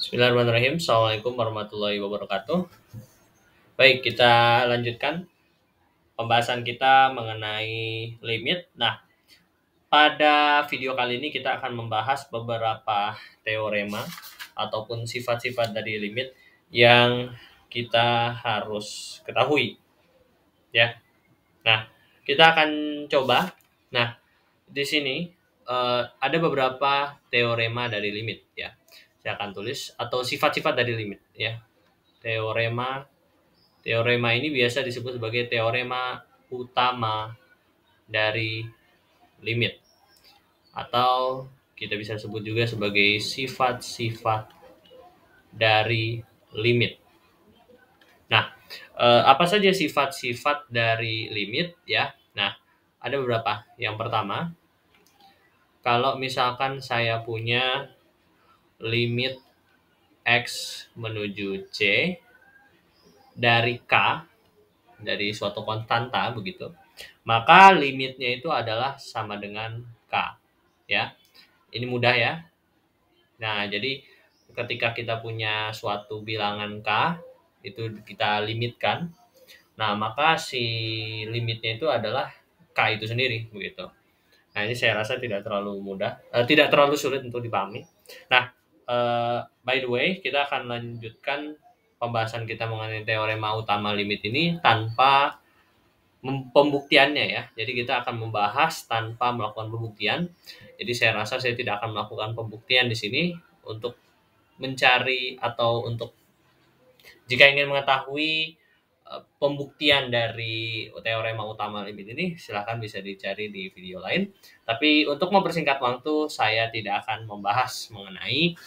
Bismillahirrahmanirrahim. Assalamualaikum warahmatullahi wabarakatuh. Baik, kita lanjutkan pembahasan kita mengenai limit. Nah, pada video kali ini kita akan membahas beberapa teorema ataupun sifat-sifat dari limit yang kita harus ketahui, ya. Nah, kita akan coba. Nah, di sini ada beberapa teorema dari limit, ya. Saya akan tulis atau sifat-sifat dari limit, ya. Teorema Teorema ini biasa disebut sebagai teorema utama dari limit atau kita bisa sebut juga sebagai sifat-sifat dari limit. Nah, apa saja sifat-sifat dari limit ya? Nah, ada beberapa. Yang pertama, kalau misalkan saya punya limit x menuju c dari k, dari suatu konstanta begitu, maka limitnya itu adalah sama dengan k, ya. Ini mudah ya. Nah, jadi ketika kita punya suatu bilangan k itu kita limitkan, nah maka si limitnya itu adalah k itu sendiri begitu. Nah, ini saya rasa tidak terlalu mudah, tidak terlalu sulit untuk dipahami. Nah, by the way, kita akan lanjutkan pembahasan kita mengenai teorema utama limit ini tanpa pembuktiannya ya. Jadi kita akan membahas tanpa melakukan pembuktian. Jadi saya rasa saya tidak akan melakukan pembuktian di sini untuk mencari atau untuk jika ingin mengetahui pembuktian dari teorema utama limit ini silahkan bisa dicari di video lain. Tapi untuk mempersingkat waktu saya tidak akan membahas mengenai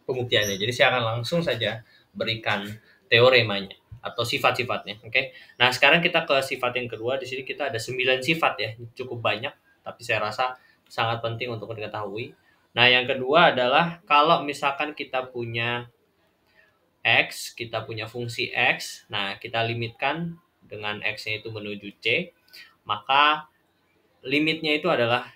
pembuktiannya. Jadi saya akan langsung saja berikan teoremanya atau sifat-sifatnya. Oke. Nah, sekarang kita ke sifat yang kedua. Di sini kita ada 9 sifat ya, cukup banyak, tapi saya rasa sangat penting untuk diketahui. Nah, yang kedua adalah kalau misalkan kita punya x, kita punya fungsi x, nah kita limitkan dengan x-nya itu menuju c, maka limitnya itu adalah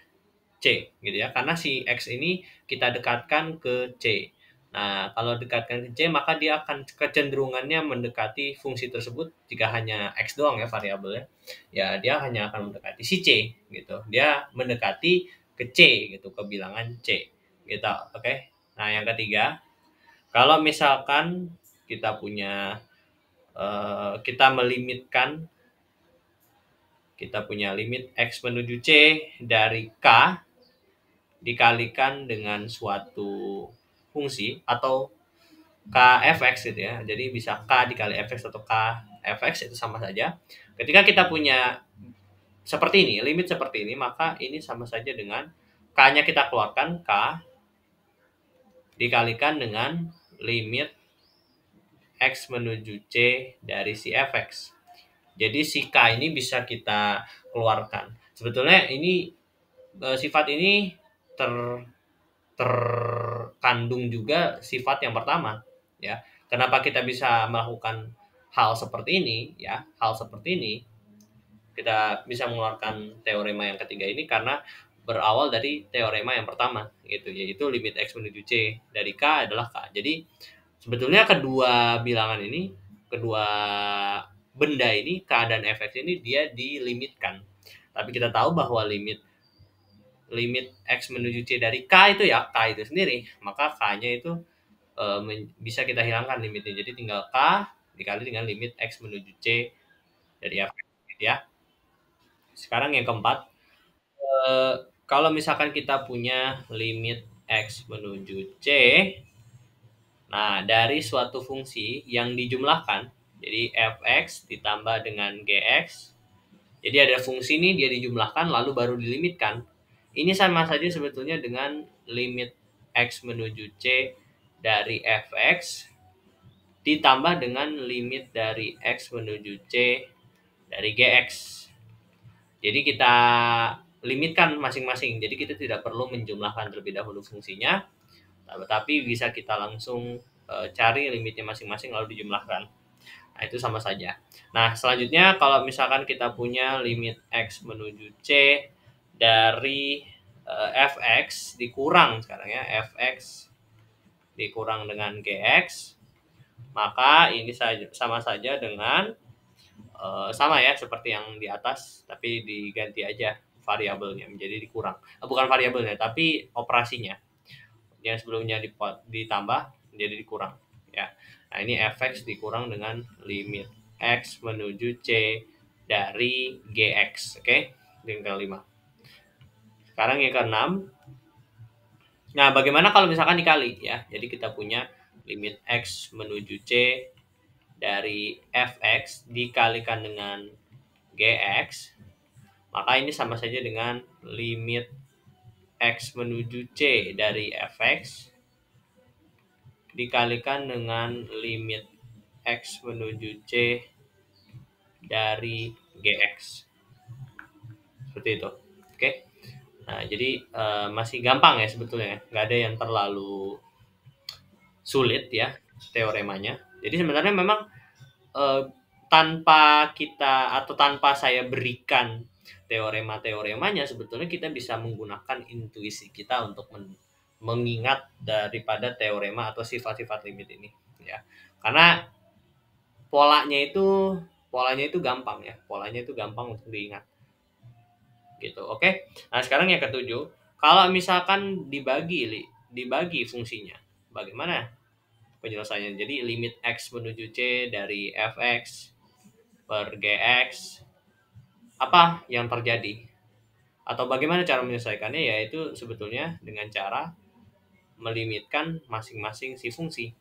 c, gitu ya. Karena si x ini kita dekatkan ke c. Nah, kalau dekatkan ke c, maka dia akan kecenderungannya mendekati fungsi tersebut. Jika hanya x doang ya variabelnya, ya dia hanya akan mendekati si c, gitu. Dia mendekati ke c, gitu, ke bilangan c, gitu. Oke. Nah, yang ketiga, kalau misalkan kita punya kita melimitkan, kita punya limit x menuju c dari k dikalikan dengan suatu fungsi atau k fx gitu ya. Jadi bisa k dikali fx atau k fx itu sama saja. Ketika kita punya seperti ini, limit seperti ini, maka ini sama saja dengan k-nya kita keluarkan, k dikalikan dengan limit x menuju c dari si fx. Jadi si k ini bisa kita keluarkan. Sebetulnya ini sifat ini terkandung juga sifat yang pertama ya. Kenapa kita bisa melakukan hal seperti ini ya? Hal seperti ini kita bisa mengeluarkan teorema yang ketiga ini karena berawal dari teorema yang pertama gitu, yaitu limit x menuju c dari k adalah k. Jadi sebetulnya kedua bilangan ini, kedua benda ini, k dan fx ini dia dilimitkan. Tapi kita tahu bahwa limit x menuju c dari k itu ya k itu sendiri, maka k-nya itu bisa kita hilangkan limitnya. Jadi tinggal k dikali dengan limit x menuju c dari fx ya. Sekarang yang keempat, kalau misalkan kita punya limit x menuju c, nah dari suatu fungsi yang dijumlahkan, jadi fx ditambah dengan gx, jadi ada fungsi ini dia dijumlahkan lalu baru dilimitkan. Ini sama saja sebetulnya dengan limit x menuju c dari fx ditambah dengan limit dari x menuju c dari gx. Jadi kita limitkan masing-masing. Jadi kita tidak perlu menjumlahkan terlebih dahulu fungsinya, tapi bisa kita langsung cari limitnya masing-masing lalu dijumlahkan. Nah, itu sama saja. Nah, selanjutnya kalau misalkan kita punya limit x menuju c dari fx dikurang sekarang ya, fx dikurang dengan GX, maka ini sama saja dengan sama ya seperti yang di atas, tapi diganti aja variabelnya menjadi dikurang. Bukan variabelnya, tapi operasinya. Yang sebelumnya ditambah menjadi dikurang. Ya. Nah, ini fx dikurang dengan limit x menuju c dari gx. Oke, yang kelima. Sekarang yang keenam. Nah, bagaimana kalau misalkan dikali ya? Jadi kita punya limit x menuju c dari fx dikalikan dengan gx, maka ini sama saja dengan limit x menuju c dari fx dikalikan dengan limit x menuju c dari gx. Seperti itu. Oke. Nah, jadi masih gampang ya sebetulnya. Nggak ada yang terlalu sulit ya teoremanya. Jadi sebenarnya memang tanpa kita atau tanpa saya berikan teoremanya, sebetulnya kita bisa menggunakan intuisi kita untuk mengingat daripada teorema atau sifat-sifat limit ini ya. Karena polanya itu gampang ya. Polanya itu gampang untuk diingat. Gitu. Oke. Nah, sekarang yang ketujuh, kalau misalkan dibagi fungsinya, bagaimana penyelesaiannya? Jadi limit x menuju c dari fx per gx, apa yang terjadi? Atau bagaimana cara menyelesaikannya? Yaitu sebetulnya dengan cara melimitkan masing-masing si fungsi.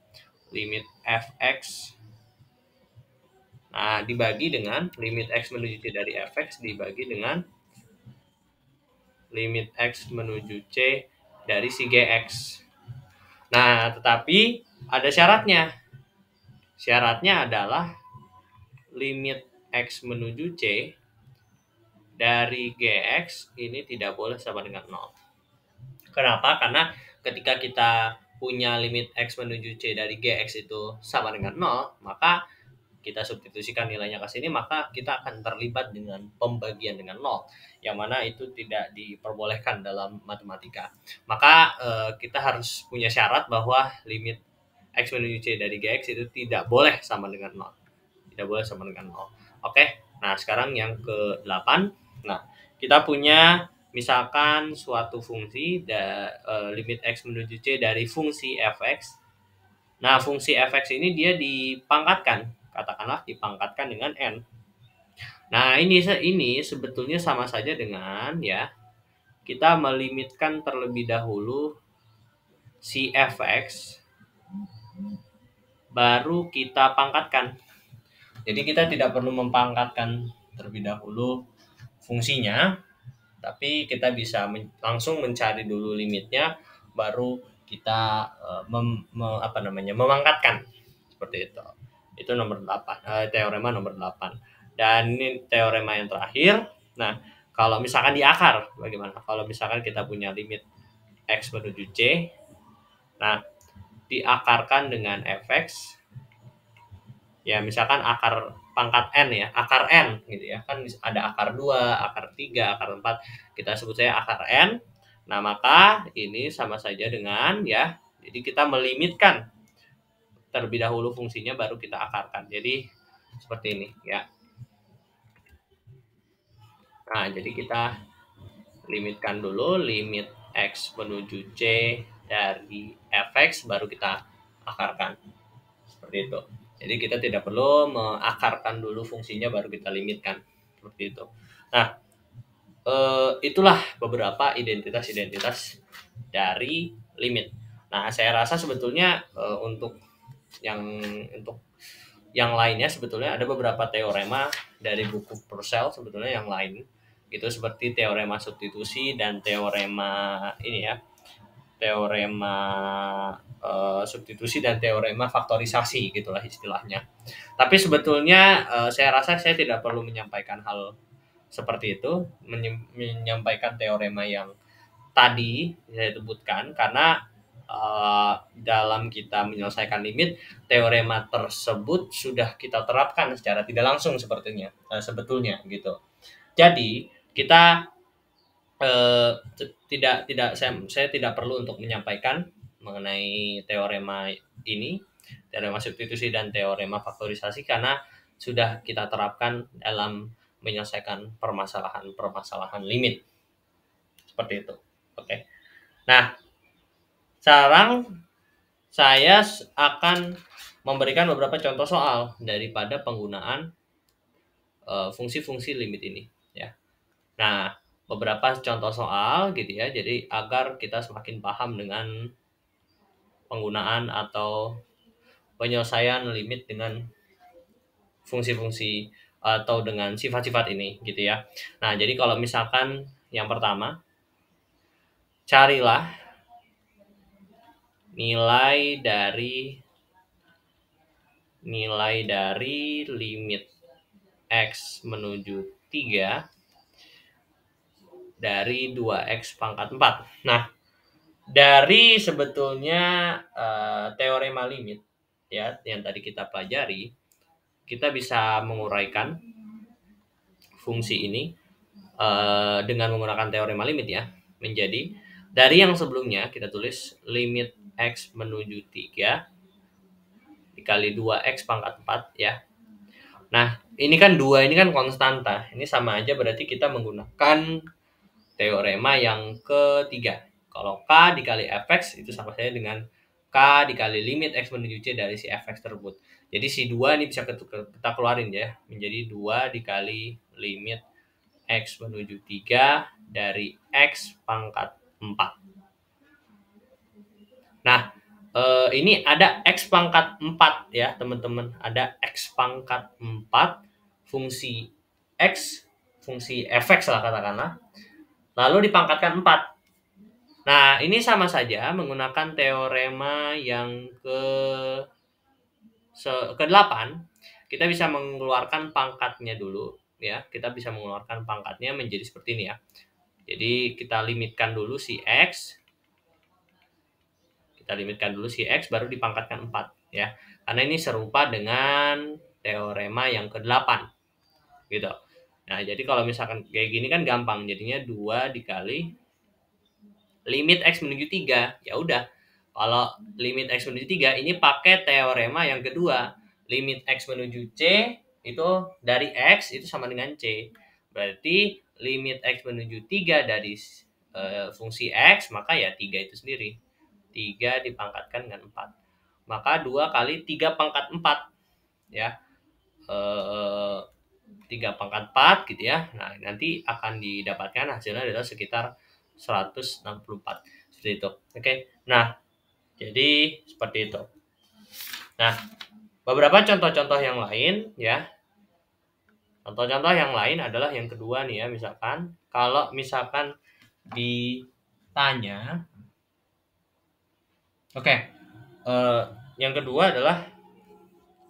Limit fx, nah dibagi dengan limit x menuju c dari fx dibagi dengan limit x menuju c dari si gx. Nah, tetapi ada syaratnya. Syaratnya adalah limit x menuju c dari gx ini tidak boleh sama dengan 0. Kenapa? Karena ketika kita punya limit x menuju c dari gx itu sama dengan 0, maka kita substitusikan nilainya ke sini, maka kita akan terlibat dengan pembagian dengan 0, yang mana itu tidak diperbolehkan dalam matematika. Maka kita harus punya syarat bahwa limit x menuju c dari gx itu tidak boleh sama dengan 0. Tidak boleh sama dengan 0. Oke, nah sekarang yang ke-8. Nah, kita punya misalkan suatu fungsi limit x menuju c dari fungsi fx. Nah, fungsi fx ini dia dipangkatkan, katakanlah dipangkatkan dengan n. Nah, ini sebetulnya sama saja dengan ya kita melimitkan terlebih dahulu si fx baru kita pangkatkan. Jadi kita tidak perlu mempangkatkan terlebih dahulu fungsinya, tapi kita bisa langsung mencari dulu limitnya, baru kita memangkatkan seperti itu. Itu nomor 8, teorema nomor 8. Dan ini teorema yang terakhir. Nah, kalau misalkan di akar bagaimana? Kalau misalkan kita punya limit x menuju c, nah diakarkan dengan fx. Ya, misalkan akar pangkat n ya, akar n gitu ya. Kan ada akar 2, akar 3, akar 4. Kita sebut saja akar n. Nah, maka ini sama saja dengan ya. Jadi kita melimitkan terlebih dahulu fungsinya baru kita akarkan. Jadi seperti ini ya. Nah, jadi kita limitkan dulu limit x menuju c dari fx baru kita akarkan. Seperti itu. Jadi kita tidak perlu mengakarkan dulu fungsinya baru kita limitkan. Seperti itu. Nah, itulah beberapa identitas-identitas dari limit. Nah, saya rasa sebetulnya untuk yang lainnya sebetulnya ada beberapa teorema dari buku Purcell sebetulnya yang lain itu seperti teorema substitusi dan teorema ini ya, teorema substitusi dan teorema faktorisasi gitulah istilahnya. Tapi sebetulnya saya rasa saya tidak perlu menyampaikan hal seperti itu, menyampaikan teorema yang tadi saya sebutkan, karena dalam kita menyelesaikan limit, teorema tersebut sudah kita terapkan secara tidak langsung sepertinya sebetulnya gitu. Jadi kita saya tidak perlu untuk menyampaikan mengenai teorema ini, teorema substitusi dan teorema faktorisasi, karena sudah kita terapkan dalam menyelesaikan permasalahan limit. Seperti itu. Oke. Nah, sekarang saya akan memberikan beberapa contoh soal daripada penggunaan fungsi-fungsi limit ini, ya. Nah, beberapa contoh soal gitu ya. Jadi agar kita semakin paham dengan penggunaan atau penyelesaian limit dengan fungsi-fungsi atau dengan sifat-sifat ini gitu ya. Nah, jadi kalau misalkan yang pertama, carilah nilai dari limit X menuju 3 dari 2X pangkat 4. Nah, dari sebetulnya teorema limit ya yang tadi kita pelajari, kita bisa menguraikan fungsi ini dengan menggunakan teorema limit ya, menjadi dari yang sebelumnya kita tulis limit X menuju 3 dikali 2X pangkat 4 ya. Nah, ini kan 2 ini kan konstanta. Ini sama aja berarti kita menggunakan teorema yang ketiga. Kalau K dikali Fx itu sama saja dengan K dikali limit X menuju C dari si Fx tersebut. Jadi si 2 ini bisa kita keluarin ya, menjadi 2 dikali limit X menuju 3 dari X pangkat 4. Nah, ini ada X pangkat 4 ya teman-teman. Ada X pangkat 4 fungsi X, fungsi Fx lah katakanlah. Lalu dipangkatkan 4. Nah, ini sama saja menggunakan teorema yang ke-8. Kita bisa mengeluarkan pangkatnya dulu ya. Kita bisa mengeluarkan pangkatnya menjadi seperti ini ya. Jadi kita limitkan dulu si X. Kita limitkan dulu si X baru dipangkatkan 4 ya. Karena ini serupa dengan teorema yang ke-8. Gitu. Nah, jadi kalau misalkan kayak gini kan gampang. Jadinya 2 dikali limit X menuju 3. Ya udah. Kalau limit X menuju 3 ini pakai teorema yang kedua. Limit X menuju C itu dari X itu sama dengan C. Berarti limit X menuju 3 dari fungsi X, maka ya 3 itu sendiri. 3 dipangkatkan dengan 4. Maka 2 kali 3 pangkat 4. Ya. 3 pangkat 4 gitu ya. Nah, nanti akan didapatkan hasilnya adalah sekitar 164. Seperti itu. Oke. Nah, jadi seperti itu. Nah, beberapa contoh-contoh yang lain ya. Contoh-contoh yang lain adalah yang kedua nih ya, misalkan kalau misalkan ditanya yang kedua adalah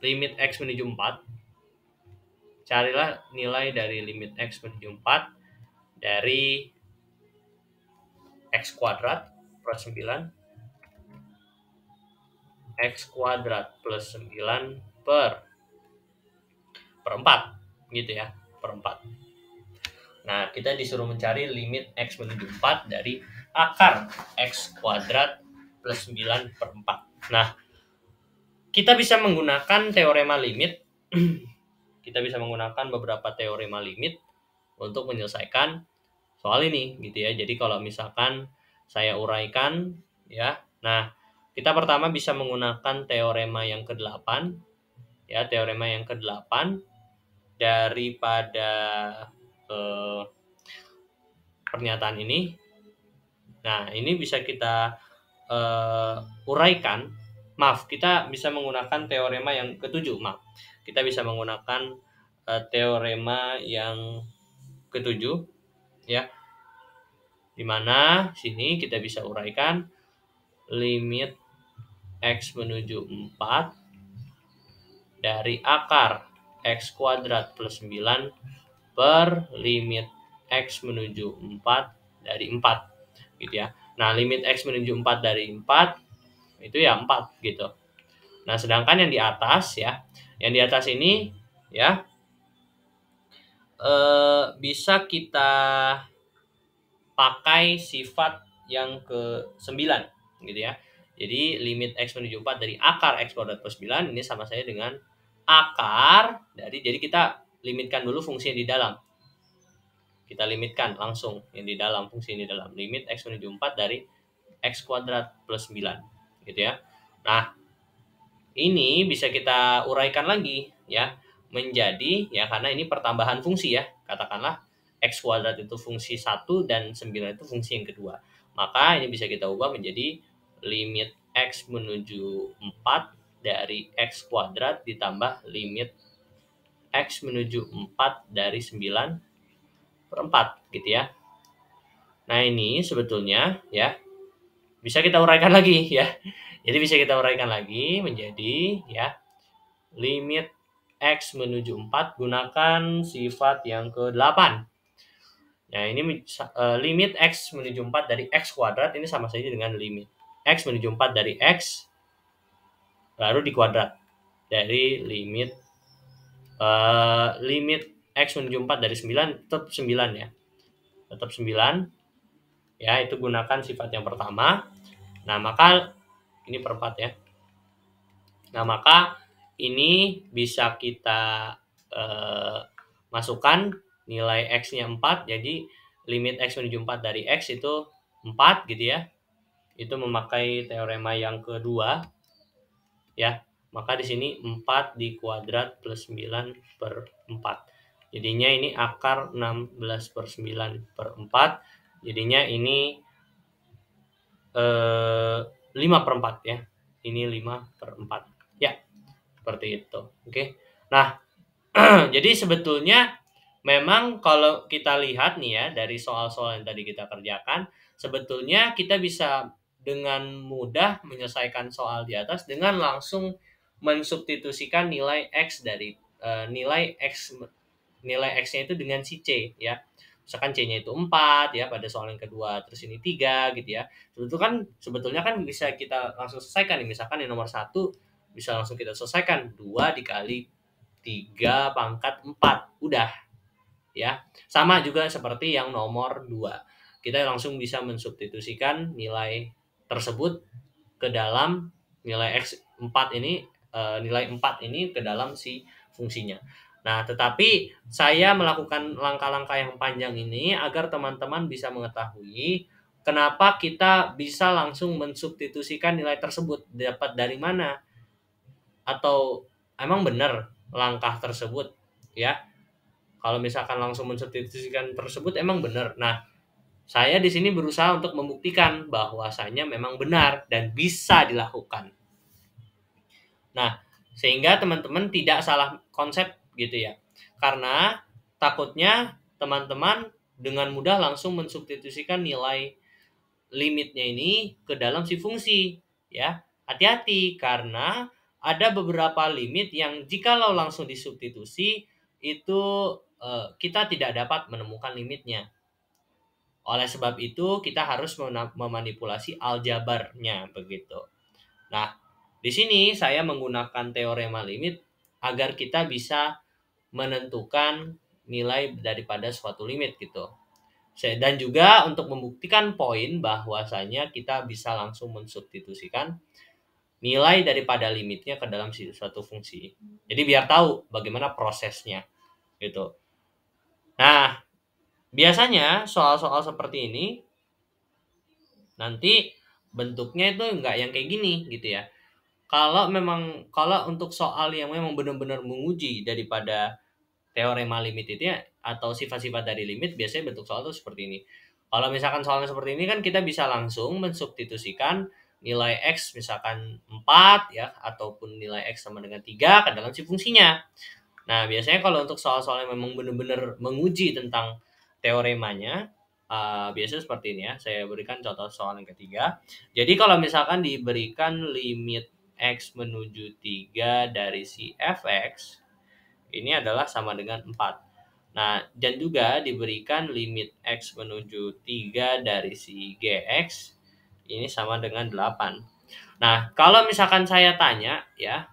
limit X menuju 4. Carilah nilai dari limit X menuju 4 dari X kuadrat plus 9 X kuadrat plus 9 per 4 gitu ya, per 4. Nah, kita disuruh mencari limit X menuju 4 dari akar X kuadrat plus 9 per 4. Nah, kita bisa menggunakan teorema limit. Kita bisa menggunakan beberapa teorema limit untuk menyelesaikan soal ini gitu ya. Jadi kalau misalkan saya uraikan ya. Nah, kita pertama bisa menggunakan teorema yang ke-8 ya, teorema yang ke-8 daripada pernyataan ini. Nah, ini bisa kita uraikan. Maaf, kita bisa menggunakan teorema yang ke-7. Maaf. Kita bisa menggunakan teorema yang ke-7 ya. Di mana sini kita bisa uraikan limit X menuju 4 dari akar X kuadrat plus 9 per limit X menuju 4 dari 4 gitu ya. Nah, limit X menuju 4 dari 4 itu ya 4 gitu. Nah, sedangkan yang di atas ya, yang di atas ini ya bisa kita pakai sifat yang ke-9 gitu ya. Jadi limit X menuju 4 dari akar X kuadrat plus 9 ini sama saja dengan akar dari, jadi kita limitkan dulu fungsi yang di dalam. Kita limitkan langsung yang di dalam, fungsi yang di dalam. Limit X menuju 4 dari X kuadrat plus 9. Gitu ya. Nah, ini bisa kita uraikan lagi ya menjadi ya, karena ini pertambahan fungsi ya. Katakanlah X kuadrat itu fungsi 1 dan 9 itu fungsi yang kedua. Maka ini bisa kita ubah menjadi limit X menuju 4 dari X kuadrat ditambah limit X menuju 4 dari 9 per 4 gitu ya. Nah, ini sebetulnya ya bisa kita uraikan lagi ya. Jadi bisa kita uraikan lagi menjadi ya limit X menuju 4 gunakan sifat yang ke-8. Nah, ini limit X menuju 4 dari X kuadrat ini sama saja dengan limit X menuju 4 dari X baru dikuadrat dari limit limit X menuju 4 dari 9 tetap 9 ya. Tetap 9 ya, itu gunakan sifat yang pertama. Nah, maka ini per 4 ya. Nah, maka ini bisa kita masukkan nilai X-nya 4. Jadi limit X menuju 4 dari X itu 4 gitu ya. Itu memakai teorema yang kedua ya. Maka di sini 4 dikuadrat plus 9 per 4. Jadinya ini akar 16 per 9 per 4. Jadinya ini 5 per 4 ya. Ini 5 per 4. Ya, seperti itu. Oke. Nah, jadi sebetulnya memang kalau kita lihat nih ya dari soal-soal yang tadi kita kerjakan, sebetulnya kita bisa dengan mudah menyelesaikan soal di atas dengan langsung mensubstitusikan nilai X dari nilai X-nya itu dengan si C ya. Misalkan C-nya itu 4 ya pada soal yang kedua, terus ini 3 gitu ya. Sebetulnya kan bisa kita langsung selesaikan nih. Misalkan yang nomor 1 bisa langsung kita selesaikan 2 dikali 3 pangkat 4. Udah ya. Sama juga seperti yang nomor 2. Kita langsung bisa mensubstitusikan nilai tersebut ke dalam nilai X4 ini, nilai 4 ini ke dalam si fungsinya. Nah, tetapi saya melakukan langkah-langkah yang panjang ini agar teman-teman bisa mengetahui kenapa kita bisa langsung mensubstitusikan nilai tersebut, dapat dari mana, atau emang benar langkah tersebut ya. Kalau misalkan langsung mensubstitusikan tersebut emang benar. Nah, saya di sini berusaha untuk membuktikan bahwasanya memang benar dan bisa dilakukan. Nah, sehingga teman-teman tidak salah konsep gitu ya. Karena takutnya teman-teman dengan mudah langsung mensubstitusikan nilai limitnya ini ke dalam si fungsi ya. Hati-hati karena ada beberapa limit yang jikalau langsung disubstitusi itu kita tidak dapat menemukan limitnya. Oleh sebab itu kita harus memanipulasi aljabarnya begitu. Nah, di sini saya menggunakan teorema limit agar kita bisa menentukan nilai daripada suatu limit gitu. Dan juga untuk membuktikan poin bahwasanya kita bisa langsung mensubstitusikan nilai daripada limitnya ke dalam suatu fungsi. Jadi biar tahu bagaimana prosesnya gitu. Nah, biasanya soal-soal seperti ini nanti bentuknya itu enggak yang kayak gini gitu ya. Kalau untuk soal yang memang benar-benar menguji daripada teorema limit itu ya, atau sifat-sifat dari limit, biasanya bentuk soal itu seperti ini. Kalau misalkan soalnya seperti ini kan kita bisa langsung mensubstitusikan nilai X misalkan 4 ya, ataupun nilai X sama dengan 3 ke dalam si fungsinya. Nah, biasanya kalau untuk soal-soal yang memang benar-benar menguji tentang teoremanya, biasanya seperti ini ya. Saya berikan contoh soal yang ketiga. Jadi kalau misalkan diberikan limit X menuju 3 dari si Fx, ini adalah sama dengan 4. Nah, dan juga diberikan limit X menuju 3 dari si Gx, ini sama dengan 8. Nah, kalau misalkan saya tanya ya,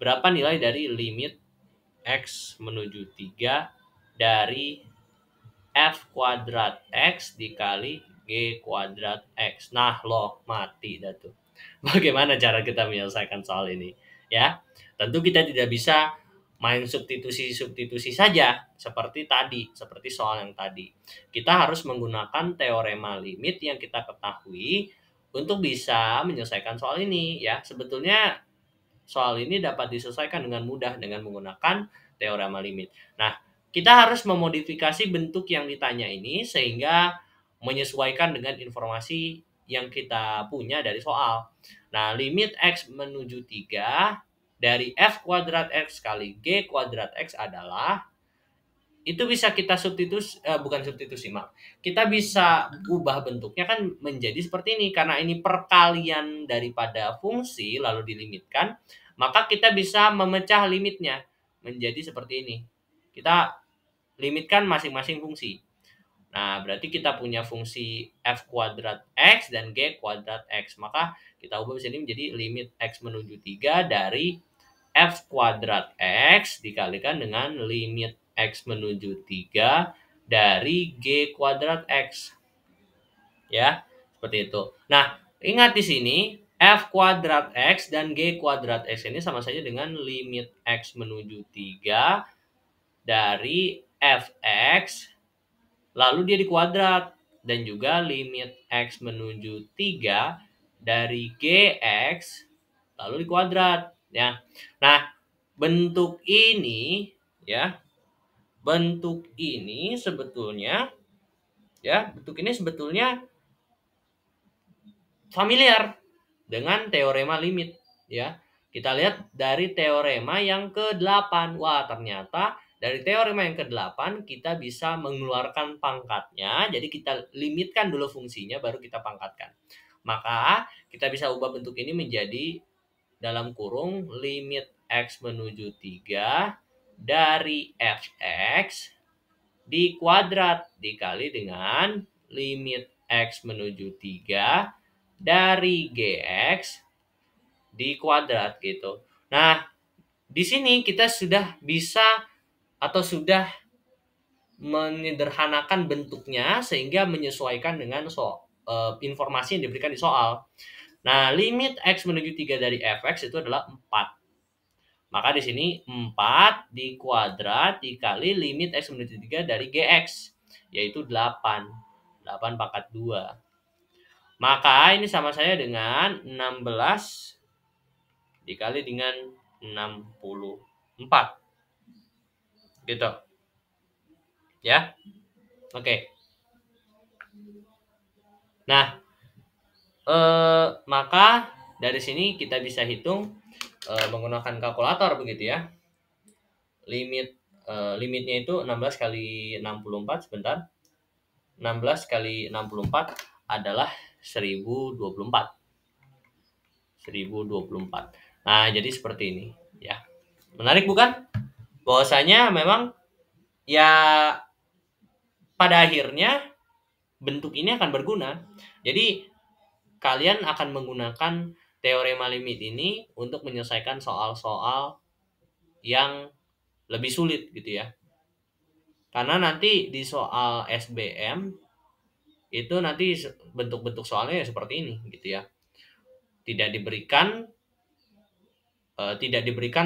berapa nilai dari limit X menuju 3 dari F kuadrat X dikali G kuadrat X. Nah, loh, mati dah tuh. Bagaimana cara kita menyelesaikan soal ini? Ya, tentu kita tidak bisa main substitusi-substitusi saja seperti tadi, seperti soal yang tadi. Kita harus menggunakan teorema limit yang kita ketahui untuk bisa menyelesaikan soal ini ya. Sebetulnya soal ini dapat diselesaikan dengan mudah dengan menggunakan teorema limit. Nah, kita harus memodifikasi bentuk yang ditanya ini sehingga menyesuaikan dengan informasi yang kita punya dari soal. Nah, limit X menuju 3 dari F kuadrat X kali G kuadrat X adalah, itu bisa kita bukan substitusi, maaf. Kita bisa ubah bentuknya kan menjadi seperti ini. Karena ini perkalian daripada fungsi lalu dilimitkan, maka kita bisa memecah limitnya menjadi seperti ini. Kita limitkan masing-masing fungsi. Nah, berarti kita punya fungsi F kuadrat X dan G kuadrat X. Maka kita ubah sini menjadi limit X menuju 3 dari F kuadrat X dikalikan dengan limit X menuju 3 dari G kuadrat X. Ya, seperti itu. Nah, ingat di sini F kuadrat X dan G kuadrat X ini sama saja dengan limit X menuju 3 dari Fx lalu dia dikuadrat, dan juga limit X menuju 3 dari Gx lalu dikuadrat ya. Nah, bentuk ini ya, bentuk ini sebetulnya familiar dengan teorema limit ya. Kita lihat dari teorema yang ke-8. Wah, ternyata dari teorema yang ke-8 kita bisa mengeluarkan pangkatnya. Jadi kita limitkan dulu fungsinya baru kita pangkatkan. Maka kita bisa ubah bentuk ini menjadi dalam kurung limit X menuju 3 dari Fx dikuadrat dikali dengan limit X menuju 3 dari Gx dikuadrat gitu. Nah, di sini kita sudah bisa atau sudah menyederhanakan bentuknya sehingga menyesuaikan dengan informasi yang diberikan di soal. Nah, limit X menuju 3 dari Fx itu adalah 4. Maka di sini 4 dikuadrat dikali limit X menuju 3 dari Gx, yaitu 8. 8 pangkat 2. Maka ini sama saya dengan 16 dikali dengan 64. Gitu. Ya. Oke. Nah, maka dari sini kita bisa hitung menggunakan kalkulator begitu ya. Limitnya itu 16 kali 64 sebentar. 16 kali 64 adalah 1024. 1024. Nah, jadi seperti ini ya. Menarik bukan? Bahwasanya memang ya pada akhirnya bentuk ini akan berguna. Jadi kalian akan menggunakan teorema limit ini untuk menyelesaikan soal-soal yang lebih sulit gitu ya. Karena nanti di soal SBM itu nanti bentuk-bentuk soalnya seperti ini gitu ya. Tidak diberikan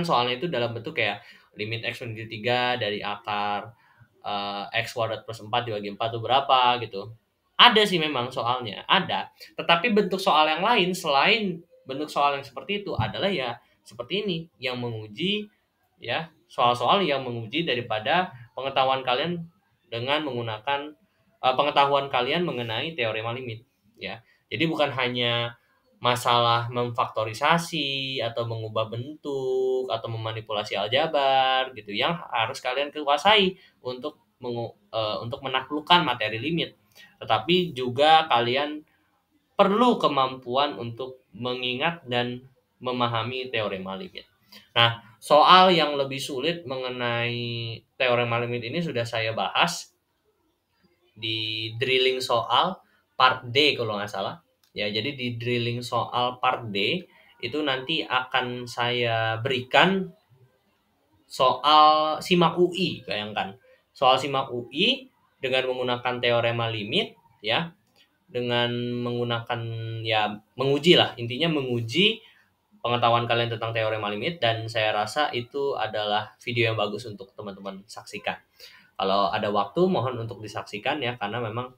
soalnya itu dalam bentuk kayak limit X menuju 3 dari akar X kuadrat plus 4 dibagi 4 itu berapa gitu. Ada sih memang soalnya, ada. Tetapi bentuk soal yang lain selain bentuk soal yang seperti itu adalah ya seperti ini yang menguji ya, soal-soal yang menguji daripada pengetahuan kalian dengan menggunakan pengetahuan kalian mengenai teorema limit ya. Jadi bukan hanya masalah memfaktorisasi atau mengubah bentuk atau memanipulasi aljabar gitu yang harus kalian kuasai untuk menaklukkan materi limit, tetapi juga kalian perlu kemampuan untuk mengingat dan memahami teorema limit. Nah, soal yang lebih sulit mengenai teorema limit ini sudah saya bahas di drilling soal part D kalau nggak salah. Ya, jadi di drilling soal part D itu nanti akan saya berikan soal SIMAK UI, bayangkan. Soal SIMAK UI dengan menggunakan teorema limit ya. dengan menggunakan ya menguji lah, intinya menguji pengetahuan kalian tentang teorema limit, dan saya rasa itu adalah video yang bagus untuk teman-teman saksikan. Kalau ada waktu mohon untuk disaksikan ya, karena memang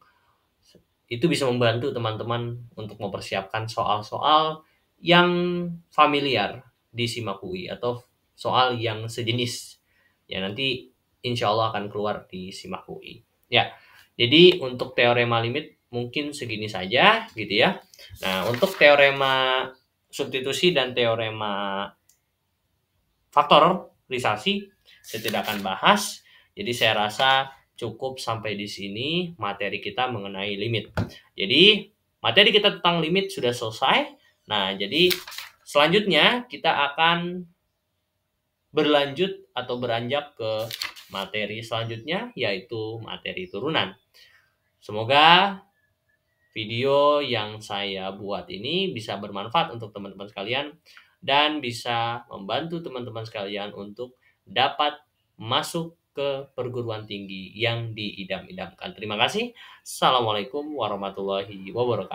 itu bisa membantu teman-teman untuk mempersiapkan soal-soal yang familiar di SIMAK UI atau soal yang sejenis ya, nanti insya Allah akan keluar di SIMAK UI ya. Jadi untuk teorema limit mungkin segini saja gitu ya. Nah, untuk teorema substitusi dan teorema faktorisasi saya tidak akan bahas. Jadi saya rasa cukup sampai di sini materi kita mengenai limit. Jadi materi kita tentang limit sudah selesai. Nah, jadi selanjutnya kita akan berlanjut atau beranjak ke materi selanjutnya, yaitu materi turunan. Semoga video yang saya buat ini bisa bermanfaat untuk teman-teman sekalian dan bisa membantu teman-teman sekalian untuk dapat masuk ke perguruan tinggi yang diidam-idamkan. Terima kasih. Assalamualaikum warahmatullahi wabarakatuh.